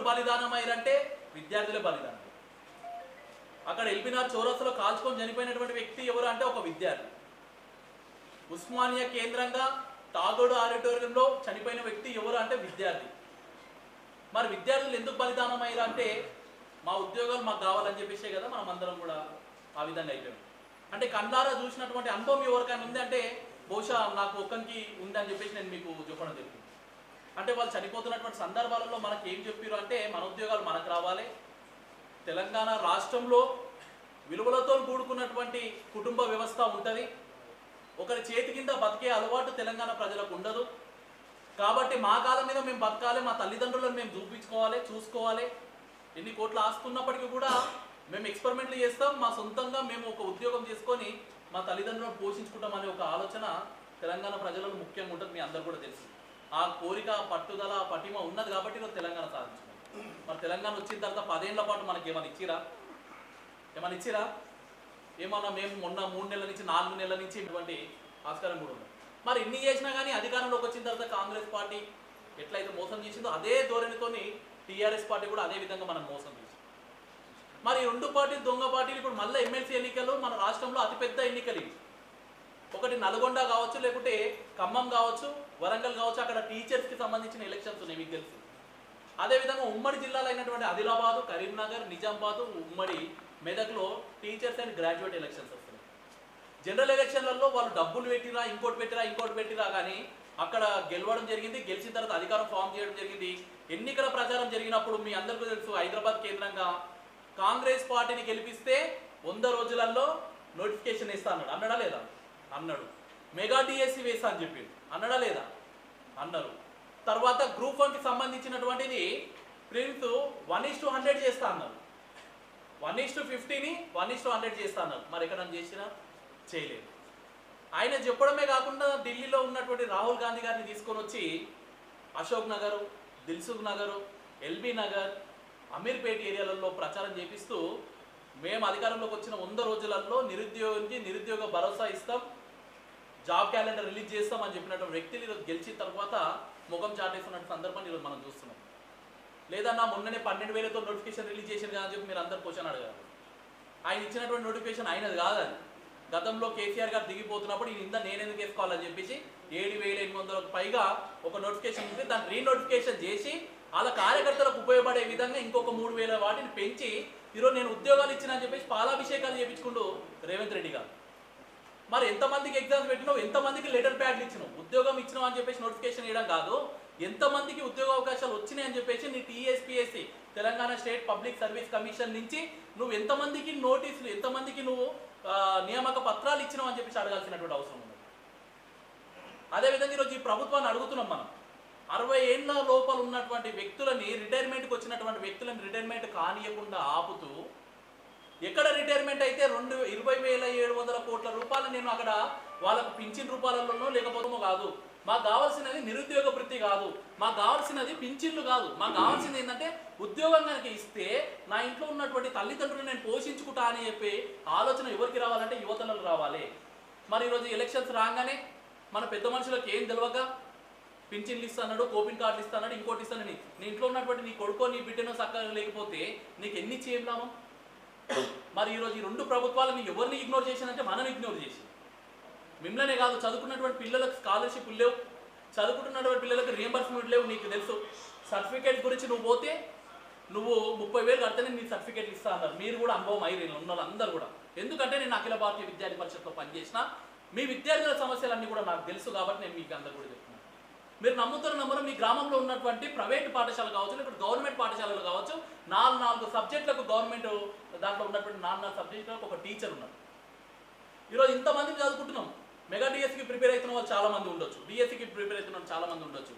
బలిదానం అయ్యారంటే విద్యార్థులే బలిదానం. అక్కడ ఎల్బీనగర్ చౌరస్తాలో కాల్చుకొని చనిపోయినటువంటి వ్యక్తి ఎవరు అంటే ఒక విద్యార్థి. ఉస్మానియా కేంద్రంగా టాగోడు ఆడిటోరియంలో చనిపోయిన వ్యక్తి ఎవరు అంటే విద్యార్థి. మరి విద్యార్థులు ఎందుకు బలిదానం అయ్యారు అంటే మా ఉద్యోగాలు మాకు కావాలని చెప్పేసే కదా మనం అందరం కూడా ఆ విధంగా అయిపోయాం. అంటే కళ్ళారా చూసినటువంటి అనుభవం ఎవరికైనా ఉంది అంటే బహుశా నాకు ఒక్కరికి ఉందని చెప్పేసి నేను మీకు చెప్పడం జరిగింది. అంటే వాళ్ళు చనిపోతున్నటువంటి సందర్భాలలో మనకి ఏం చెప్పారు అంటే మన ఉద్యోగాలు మనకు రావాలి, తెలంగాణ రాష్ట్రంలో విలువలతో కూడుకున్నటువంటి కుటుంబ వ్యవస్థ ఉంటుంది, ఒకరి చేతి కింద బతికే అలవాటు తెలంగాణ ప్రజలకు ఉండదు. కాబట్టి మా కాలం మీద మేము బతకాలి, మా తల్లిదండ్రులను మేము చూసుకోవాలి. ఎన్ని కోట్ల ఆస్తున్నప్పటికీ కూడా మేము ఎక్స్పెరిమెంట్లు చేస్తాం, మా సొంతంగా మేము ఒక ఉద్యోగం చేసుకొని మా తల్లిదండ్రులను పోషించుకుంటాం అనే ఒక ఆలోచన తెలంగాణ ప్రజలకు ముఖ్యంగా ఉంటుంది. మీ అందరు కూడా తెలుసు. ఆ కోరిక, పట్టుదల, పటిమ ఉన్నది కాబట్టి ఈరోజు తెలంగాణ సాధించుకున్నాం. మరి తెలంగాణ వచ్చిన తర్వాత 10 ఏళ్ల పాటు మనకి ఏమైనా ఇచ్చిరా? ఏమన్నా మేము మొన్న 3 నెలల నుంచి 4 నెలల నుంచి ఇటువంటి ఆస్కారం కూడా ఉంది. మరి ఇన్ని చేసినా కానీ అధికారంలోకి వచ్చిన తర్వాత కాంగ్రెస్ పార్టీ ఎట్లయితే మోసం చేసిందో అదే ధోరణితోని టీఆర్ఎస్ పార్టీ కూడా అదే విధంగా మనం మోసం చేసింది. మరి 2 పార్టీలు దొంగ పార్టీలు ఇప్పుడు మళ్ళీ ఎమ్మెల్సీ ఎన్నికలు మన రాష్ట్రంలో అతిపెద్ద ఎన్నికలు ఇవి. ఒకటి నల్గొండ కావచ్చు, లేకుంటే ఖమ్మం కావచ్చు, వరంగల్ కావచ్చు, అక్కడ టీచర్స్కి సంబంధించిన ఎలక్షన్స్ ఉన్నాయి మీకు తెలుసు. అదేవిధంగా ఉమ్మడి జిల్లాలో అయినటువంటి ఆదిలాబాదు, కరీంనగర్, నిజామాబాదు, ఉమ్మడి మెదక్లో టీచర్స్ అండ్ గ్రాడ్యుయేట్ ఎలక్షన్స్ వస్తున్నాయి. జనరల్ ఎలక్షన్లలో వాళ్ళు డబ్బులు పెట్టిరా, ఇంకోటి పెట్టిరా కానీ అక్కడ గెలవడం జరిగింది. గెలిచిన తర్వాత అధికారం ఫామ్ చేయడం జరిగింది. ఎన్నికల ప్రచారం జరిగినప్పుడు మీ అందరికీ తెలుసు, హైదరాబాద్ కేంద్రంగా కాంగ్రెస్ పార్టీని గెలిపిస్తే 100 రోజులలో నోటిఫికేషన్ ఇస్తా అన్నాడు. అన్నాడా లేదా? అన్నాడు. మెగా డిఎస్సి వేస్తా అని చెప్పిండు. అన్నాడా లేదా? అన్నారు. తర్వాత గ్రూప్ 1కి సంబంధించినటువంటిది ప్రిన్స్ 1:100 చేస్తా అన్నారు. 1:50ని 1:100 చేస్తా అన్నారు. మరి ఎక్కడ చేసినా చేయలేదు. ఆయన చెప్పడమే కాకుండా ఢిల్లీలో ఉన్నటువంటి రాహుల్ గాంధీ గారిని తీసుకొని వచ్చి అశోక్ నగర్, దిల్సుఖ్ నగర్, ఎల్బీ నగర్, అమీర్పేట ఏరియాలలో ప్రచారం చేపిస్తూ మేము అధికారంలోకి వచ్చిన 100 రోజులలో నిరుద్యోగ భరోసా ఇస్తాం, జాబ్ క్యాలెండర్ రిలీజ్ చేస్తాం అని చెప్పినటువంటి వ్యక్తులు ఈరోజు గెలిచిన తర్వాత ముఖం చాటేస్తున్న సందర్భాన్ని ఈరోజు మనం చూస్తున్నాం. లేదన్నా మొన్ననే 12,000తో నోటిఫికేషన్ రిలీజ్ చేశారు కదా అని చెప్పి మీరు అందరు క్వశ్చన్ అడగారు. ఆయన ఇచ్చినటువంటి నోటిఫికేషన్ అయినది కాదని. గతంలో కేసీఆర్ గారు దిగిపోతున్నప్పుడు ఈ నేను ఎందుకు వేసుకోవాలని చెప్పేసి 7,800కు పైగా ఒక నోటిఫికేషన్ ఉంది. దాన్ని రీనోటిఫికేషన్ చేసి వాళ్ళ కార్యకర్తలకు ఉపయోగపడే విధంగా ఇంకొక 3,000 వాటిని పెంచి ఈరోజు నేను ఉద్యోగాలు ఇచ్చినా అని చెప్పేసి పాలాభిషేకాలు చేయించుకుంటూ రేవంత్ రెడ్డి గారు. మరి ఎంతమందికి ఎగ్జామ్స్ పెట్టినావు, ఎంతమందికి లెటర్ ప్యాడ్లు ఇచ్చినావు, ఉద్యోగం ఇచ్చినావు అని చెప్పేసి నోటిఫికేషన్ ఇవ్వడం కాదు, ఎంతమందికి ఉద్యోగ అవకాశాలు వచ్చినాయి అని చెప్పేసి నీ TSPSC Telangana state public service commission నుంచి నువ్వు ఎంతమందికి నోటీసులు, ఎంతమందికి నువ్వు నియామక పత్రాలు ఇచ్చినావు అని చెప్పేసి అడగాల్సినటువంటి అవసరం ఉంది. అదేవిధంగా ఈరోజు ఈ ప్రభుత్వాన్ని అడుగుతున్నాం మనం. 60 ఏళ్ల లోపల ఉన్నటువంటి వ్యక్తులని, రిటైర్మెంట్కి వచ్చినటువంటి వ్యక్తులను రిటైర్మెంట్ కానియకుండా ఆపుతూ, ఎక్కడ రిటైర్మెంట్ అయితే 20,700 కోట్ల రూపాయలు నేను అక్కడ వాళ్ళకు పింఛన్ రూపాయలలోనో లేకపోతే కాదు, మాకు కావాల్సినది నిరుద్యోగ వృత్తి కాదు, మాకు కావాల్సినది పింఛన్లు కాదు, మాకు కావాల్సింది ఏంటంటే ఉద్యోగం కనుక ఇస్తే నా ఇంట్లో ఉన్నటువంటి తల్లిదండ్రులు నేను పోషించుకుంటా అని చెప్పి ఆలోచన ఎవరికి రావాలంటే యువతలకు రావాలి. మరి ఈరోజు ఎలక్షన్స్ రాగానే మన పెద్ద మనుషులకు ఏం తెలియక పింఛన్లు ఇస్తాడు, కోపిన్ కార్డులు ఇస్తాడు, ఇంకోటి ఇస్తానని నీ ఇంట్లో ఉన్నటువంటి నీ కొడుకో నీ బిడ్డనో చక్కగా లేకపోతే నీకు ఎన్ని చేయం లాభం? మరి ఈరోజు ఈ 2 ప్రభుత్వాలను ఎవరిని ఇగ్నోర్ చేసిందంటే మనని ఇగ్నోర్ చేసి, మిమ్మల్నే కాదు చదువుకున్నటువంటి పిల్లలకు స్కాలర్షిప్లు లేవు, చదువుకుంటున్నటువంటి పిల్లలకు రియంబర్స్మెంట్ లేవు. నీకు తెలుసు సర్టిఫికేట్ గురించి నువ్వు పోతే నువ్వు 30,000 కడితేనే నీ సర్టిఫికేట్లు ఇస్తా అన్నారు. మీరు కూడా అనుభవం అయ్యి ఉన్న వాళ్ళందరూ కూడా. ఎందుకంటే నేను అఖిల భారతీయ విద్యార్థి పరిషత్లో పనిచేసిన, మీ విద్యార్థుల సమస్యలన్నీ కూడా నాకు తెలుసు కాబట్టి నేను మీకు అందరూ కూడా చెప్తున్నాను. మీరు నమ్మరు, మీ గ్రామంలో ఉన్నటువంటి ప్రైవేట్ పాఠశాలలు కావచ్చు, లేకపోతే గవర్నమెంట్ పాఠశాలలు కావచ్చు, 4 సబ్జెక్టులకు గవర్నమెంట్ దాంట్లో ఉన్నటువంటి 4 సబ్జెక్టులకు ఒక టీచర్ ఉన్నారు. ఈరోజు ఇంతమందిని చదువుకుంటున్నాం. మెగా డిఎస్సికి ప్రిపేర్ అవుతున్న వాళ్ళు చాలా మంది ఉండొచ్చు, డిఎస్సికి ప్రిపేర్ అవుతున్న వాళ్ళు చాలా మంది ఉండొచ్చు.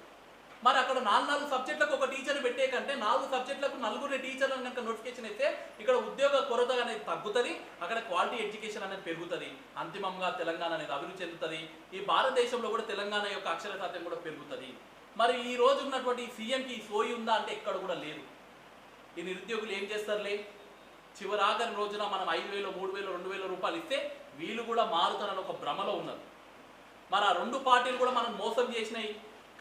మరి అక్కడ 4 సబ్జెక్టులకు ఒక టీచర్ని పెట్టే కంటే 4 సబ్జెక్టులకు 4 టీచర్లను కనుక నోటిఫికేషన్ అయితే ఇక్కడ ఉద్యోగ కొరత అనేది తగ్గుతుంది, అక్కడ క్వాలిటీ ఎడ్యుకేషన్ అనేది పెరుగుతుంది, అంతిమంగా తెలంగాణ అనేది అభివృద్ధి చెందుతుంది. ఈ భారతదేశంలో కూడా తెలంగాణ యొక్క అక్షరశాతం కూడా పెరుగుతుంది. మరి ఈ రోజు ఉన్నటువంటి సీఎంకి సోయి ఉందా అంటే ఎక్కడ కూడా లేదు. ఈ నిరుద్యోగులు ఏం చేస్తారులే, చివరాఖరి రోజున మనం 5,000, 3,000, 2,000 రూపాయలు ఇస్తే వీళ్ళు కూడా మారుతారని ఒక భ్రమలో ఉన్నారు. మరి ఆ 2 పార్టీలు కూడా మనం మోసం చేసినాయి.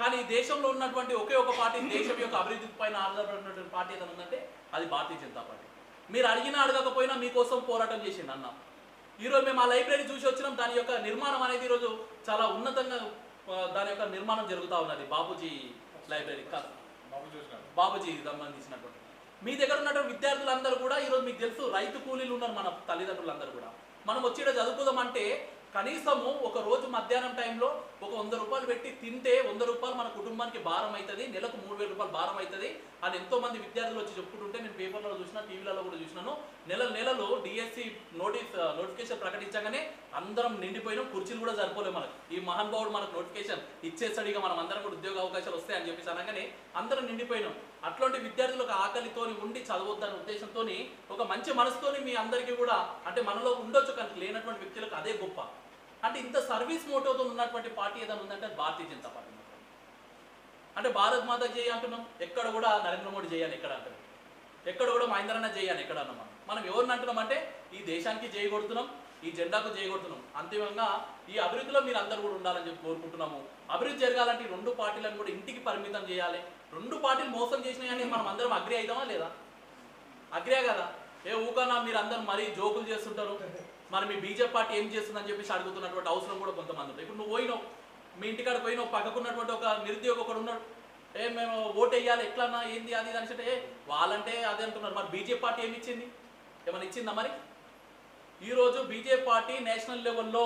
కానీ ఈ దేశంలో ఉన్నటువంటి ఒకే ఒక పార్టీ, దేశం యొక్క అభివృద్ధి పైన ఆధారపడినటువంటి పార్టీ ఏదైనా ఉందంటే అది భారతీయ జనతా పార్టీ. మీరు అడిగినా అడగకపోయినా మీకోసం పోరాటం చేసింది అన్న. ఈరోజు మేము ఆ లైబ్రరీ చూసి వచ్చినాం. దాని యొక్క నిర్మాణం అనేది ఈరోజు చాలా ఉన్నతంగా దాని యొక్క నిర్మాణం జరుగుతూ ఉన్నది. బాపూజీ లైబ్రరీ కాదు, బాపూజీ సంబంధించినటువంటి. మీ దగ్గర ఉన్నటువంటి విద్యార్థులందరూ కూడా ఈరోజు మీకు తెలుసు రైతు కూలీలు ఉన్నారు. మన తల్లిదండ్రులందరూ కూడా మనం వచ్చి ఇక్కడ చదువుకుందామంటే కనీసము ఒక రోజు మధ్యాహ్నం టైంలో ఒక 100 రూపాయలు పెట్టి తింటే 100 రూపాయలు మన కుటుంబానికి భారం అవుతుంది, నెలకు 3000 రూపాయలు భారం అవుతుంది అని ఎంతో మంది విద్యార్థులు వచ్చి చెప్పుకుంటుంటే నేను పేపర్లలో చూసినా, టీవీలలో కూడా చూసినాను. నెలలు డిఎస్సి నోటిఫికేషన్ ప్రకటించగానే అందరం నిండిపోయినాం, కుర్చీలు కూడా సరిపోలేము. మనకు ఈ మహానుభావుడు మనకు నోటిఫికేషన్ ఇచ్చేస్తాడు, ఇక మనం అందరం కూడా ఉద్యోగ అవకాశాలు వస్తాయని చెప్పేసి అనగానే అందరం నిండిపోయినాం. అట్లాంటి విద్యార్థులకు ఆకలితోని ఉండి చదవద్దనే ఉద్దేశంతో ఒక మంచి మనసుతోని మీ అందరికీ కూడా అంటే మనలో ఉండొచ్చు, కానీ లేనటువంటి వ్యక్తులకు అదే గొప్ప. అంటే ఇంత సర్వీస్ మోటోతో ఉన్నటువంటి పార్టీ ఏదైనా ఉందంటే భారతీయ జనతా పార్టీ. అంటే భారత్ మాత జై అంటున్నాం, ఎక్కడ కూడా నరేంద్ర మోడీ జై అని ఎక్కడ అంటున్నాం, ఎక్కడ కూడా మహేంద్రన్న జై అని ఎక్కడ అన్నాం. మనం ఎవరిని అంటున్నాం అంటే ఈ దేశానికి జై కొడుతున్నాం, ఈ జెండాకు జై కొడుతున్నాం. అంతిమంగా ఈ అభివృద్ధిలో మీరు అందరూ కూడా ఉండాలని చెప్పి కోరుకుంటున్నాము. అభివృద్ధి జరగాలంటే ఈ 2 పార్టీలను కూడా ఇంటికి పరిమితం చేయాలి. 2 పార్టీలు మోసం చేసినాయని మనం అందరం అగ్రి అవుతామా లేదా? అగ్రే కదా. ఊకన్నా మీరు అందరూ మరీ జోకులు చేస్తుంటారు, మరి మీ బీజేపీ పార్టీ ఏం చేస్తుందని చెప్పేసి అడుగుతున్నటువంటి అవసరం కూడా కొంతమంది ఉంటుంది. ఇప్పుడు నువ్వు పోయినావు, మీ ఇంటికాడ పోయినావు, పక్కకున్నటువంటి ఒక నిరుద్యోగ ఒకడు ఉన్నాడు, మేము ఓటు వేయాలి ఎట్లన్నా ఏంది అది అని వాళ్ళంటే అదే అంటున్నారు. మరి బీజేపీ పార్టీ ఏమి ఇచ్చింది? ఏమైనా ఇచ్చిందా? మరి ఈరోజు బీజేపీ పార్టీ నేషనల్ లెవెల్లో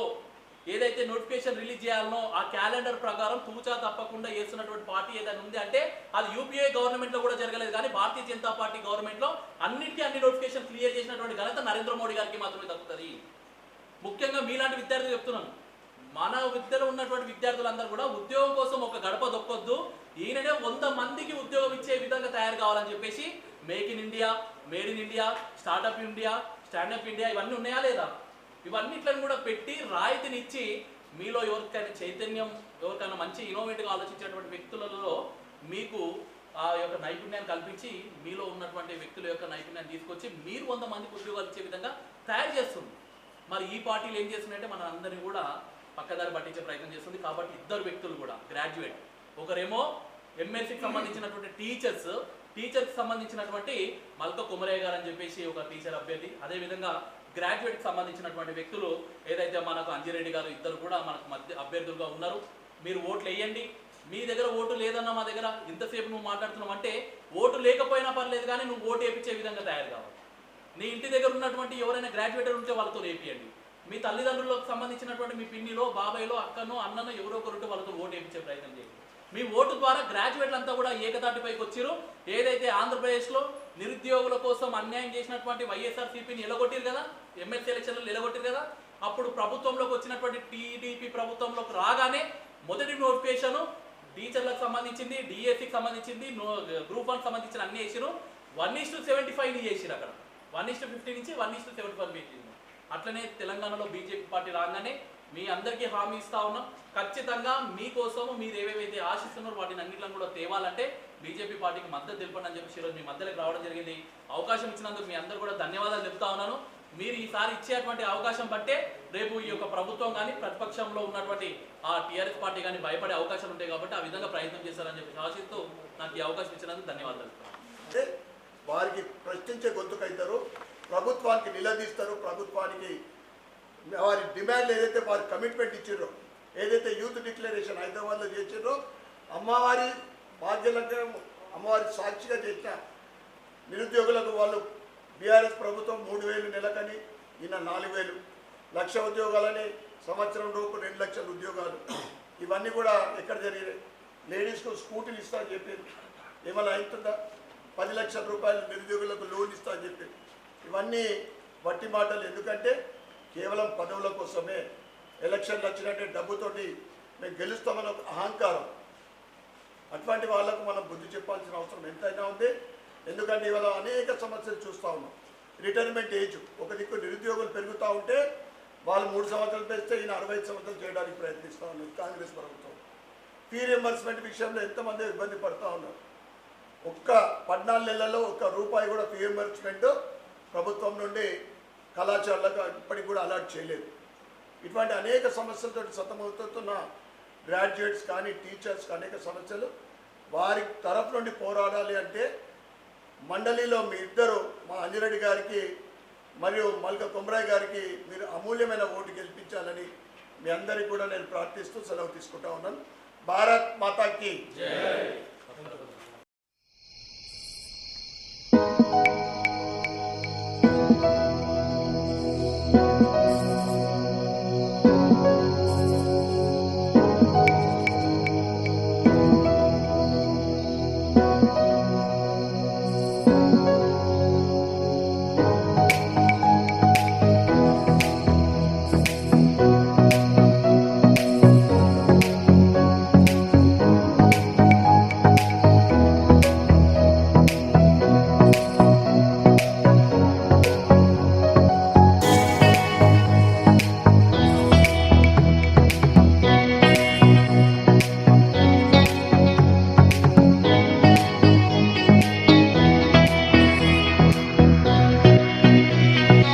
ఏదైతే నోటిఫికేషన్ రిలీజ్ చేయాలనో ఆ క్యాలెండర్ ప్రకారం తూచా తప్పకుండా చేస్తున్నటువంటి పార్టీ ఏదైనా ఉంది అంటే అది యూపీఏ గవర్నమెంట్లో కూడా జరగలేదు. కానీ భారతీయ జనతా పార్టీ గవర్నమెంట్లో అన్ని నోటిఫికేషన్ క్లియర్ చేసినటువంటి ఘనత నరేంద్ర మోడీ గారికి మాత్రమే దక్కుతుంది. ముఖ్యంగా మీలాంటి విద్యార్థులు చెప్తున్నాను, మన విద్యలో ఉన్నటువంటి విద్యార్థులందరూ కూడా ఉద్యోగం కోసం ఒక గడప దొక్కొద్దు, ఈయననే 100 మందికి ఉద్యోగం ఇచ్చే విధంగా తయారు కావాలని చెప్పేసి make in India, made in India, startup India, standup India ఇవన్నీ ఉన్నాయా లేదా? ఇవన్నిట్లను కూడా పెట్టి రాయితీనిచ్చి మీలో ఎవరికైనా చైతన్యం, ఎవరికైనా మంచి ఇన్నోవేటివ్గా ఆలోచించేటువంటి వ్యక్తులలో మీకు ఆ యొక్క నైపుణ్యాన్ని కల్పించి మీలో ఉన్నటువంటి వ్యక్తుల యొక్క నైపుణ్యాన్ని తీసుకొచ్చి మీరు 100 మందికి ఉద్యోగాలు ఇచ్చే విధంగా తయారు చేస్తుంది. మరి ఈ పార్టీలు ఏం చేస్తున్నాయంటే మన అందరినీ కూడా పక్కదారి పట్టించే ప్రయత్నం చేస్తుంది. కాబట్టి 2 వ్యక్తులు కూడా గ్రాడ్యుయేట్, ఒకరేమో ఎంఎస్సికి సంబంధించినటువంటి టీచర్కి సంబంధించినటువంటి మల్క కుమరయ్య గారు అని చెప్పేసి ఒక టీచర్ అభ్యర్థి, అదేవిధంగా గ్రాడ్యుయేట్కి సంబంధించినటువంటి వ్యక్తులు ఏదైతే మనకు అంజిరెడ్డి గారు, ఇద్దరు కూడా మనకు మధ్య అభ్యర్థులుగా ఉన్నారు. మీరు ఓట్లు వేయండి. మీ దగ్గర ఓటు లేదన్నా మా దగ్గర ఇంతసేపు నువ్వు మాట్లాడుతున్నావు అంటే ఓటు లేకపోయినా పర్లేదు, కానీ నువ్వు ఓటు వేయించే విధంగా తయారు కావాలి. నీ ఇంటి దగ్గర ఉన్నటువంటి ఎవరైనా గ్రాడ్యుయేట్ ఉంటే వాళ్ళతో వేపియండి. మీ తల్లిదండ్రులకు సంబంధించినటువంటి మీ పిన్నిలో, బాబాయ్లో, అక్కనో, అన్ననో ఎవరో ఒకరు ఉంటే వాళ్ళతో ఓటు వేయించే ప్రయత్నం చేయండి. మీ ఓటు ద్వారా గ్రాడ్యుయేట్లు అంతా కూడా ఏకతాటిపైకి వచ్చారు. ఏదైతే ఆంధ్రప్రదేశ్లో నిరుద్యోగుల కోసం అన్యాయం చేసినటువంటి వైఎస్ఆర్సీపీని ఎలగొట్టారు కదా, ఎమ్మెల్సీ ఎలక్షన్లు ఎలగొట్టారు కదా, అప్పుడు ప్రభుత్వంలోకి వచ్చినటువంటి టీడీపీ ప్రభుత్వంలోకి రాగానే మొదటి నోటిఫికేషన్ టీచర్లకు సంబంధించింది, డిఎస్సికి సంబంధించింది, గ్రూప్ 1 సంబంధించిన అన్ని వేసిరు. 1:75 చేసిరు. అక్కడ 1:50 నుంచి 1:75 చేసింది. అట్లనే తెలంగాణలో బీజేపీ పార్టీ రాగానే మీ అందరికీ హామీ ఇస్తా ఉన్నాం, ఖచ్చితంగా మీకోసము మీరు ఏవేవైతే ఆశిస్తున్నారో వాటిని అన్నింటిని కూడా తేవాలంటే బీజేపీ పార్టీకి మద్దతు తెలపండి అని చెప్పి ఈరోజు మీ మధ్యలోకి రావడం జరిగింది. అవకాశం ఇచ్చినందుకు మీ అందరూ కూడా ధన్యవాదాలు చెప్తా ఉన్నాను. మీరు ఈసారి ఇచ్చేటువంటి అవకాశం బట్టే రేపు ఈ యొక్క ప్రభుత్వం కానీ ప్రతిపక్షంలో ఉన్నటువంటి ఆ టీఆర్ఎస్ పార్టీ కానీ భయపడే అవకాశాలు ఉంటాయి. కాబట్టి ఆ విధంగా ప్రయత్నం చేస్తారని చెప్పి ఆశిస్తూ నాకు ఈ అవకాశం ఇచ్చినందుకు ధన్యవాదాలు. అంటే వారికి ప్రశ్నించే గొంతుకైతారు, ప్రభుత్వానికి నిలదీస్తారు, ప్రభుత్వానికి వారి డిమాండ్లు ఏదైతే వారి కమిట్మెంట్ ఇచ్చారో, ఏదైతే యూత్ డిక్లరేషన్ హైదరాబాద్లో చేసారో, అమ్మవారి బాధ్యతలకు అమ్మవారి సాక్షిగా చేసిన నిరుద్యోగులకు వాళ్ళు బీఆర్ఎస్ ప్రభుత్వం 3000 నెలకని, ఈయన 4000 లక్ష ఉద్యోగాలని, సంవత్సరం లోపు 2 లక్షల ఉద్యోగాలు. ఇవన్నీ కూడా ఎక్కడ జరిగినాయి? లేడీస్కు స్కూటీలు ఇస్తా అని చెప్పారు, ఏమైనా అవుతుందా? 10 లక్షల రూపాయలు నిరుద్యోగులకు లోన్ ఇస్తా అని చెప్పారు. ఇవన్నీ వట్టి మాటలు. ఎందుకంటే కేవలం పదవుల కోసమే, ఎలక్షన్లు వచ్చినట్టే డబ్బుతోటి మేము గెలుస్తామని ఒక అహంకారం. అటువంటి వాళ్లకు మనం బుద్ధి చెప్పాల్సిన అవసరం ఎంతైనా ఉంది. ఎందుకంటే ఇవాళ అనేక సమస్యలు చూస్తూ ఉన్నాం. రిటైర్మెంట్ ఏజ్ ఒక దిక్కు నిరుద్యోగులు పెరుగుతూ ఉంటే వాళ్ళు 3 సంవత్సరాలు పెంచితే ఈయన 65 సంవత్సరాలు చేయడానికి ప్రయత్నిస్తూ ఉన్నారు కాంగ్రెస్ ప్రభుత్వం. ఫీ రింబర్స్మెంట్ విషయంలో ఎంతమంది ఇబ్బంది పడుతూ ఉన్నారు. ఒక్క 14 నెలల్లో ₹1 కూడా ఫీ రింబర్స్మెంట్ ప్రభుత్వం నుండి కళాశాలకు ఇప్పటికి కూడా అలాట్ చేయలేదు. ఇటువంటి అనేక సమస్యలతో సతమవుతున్న గ్రాడ్యుయేట్స్ కానీ టీచర్స్ అనేక సమస్యలు వారి తరఫు నుండి పోరాడాలి అంటే మండలిలో మీ ఇద్దరు మా అంజిరెడ్డి గారికి మరియు మల్క కొమరాయ్ గారికి మీరు అమూల్యమైన ఓటు గెలిపించాలని మీ అందరికీ కూడా నేను ప్రార్థిస్తూ సెలవు తీసుకుంటా ఉన్నాను. భారత్ మాతాకి జై.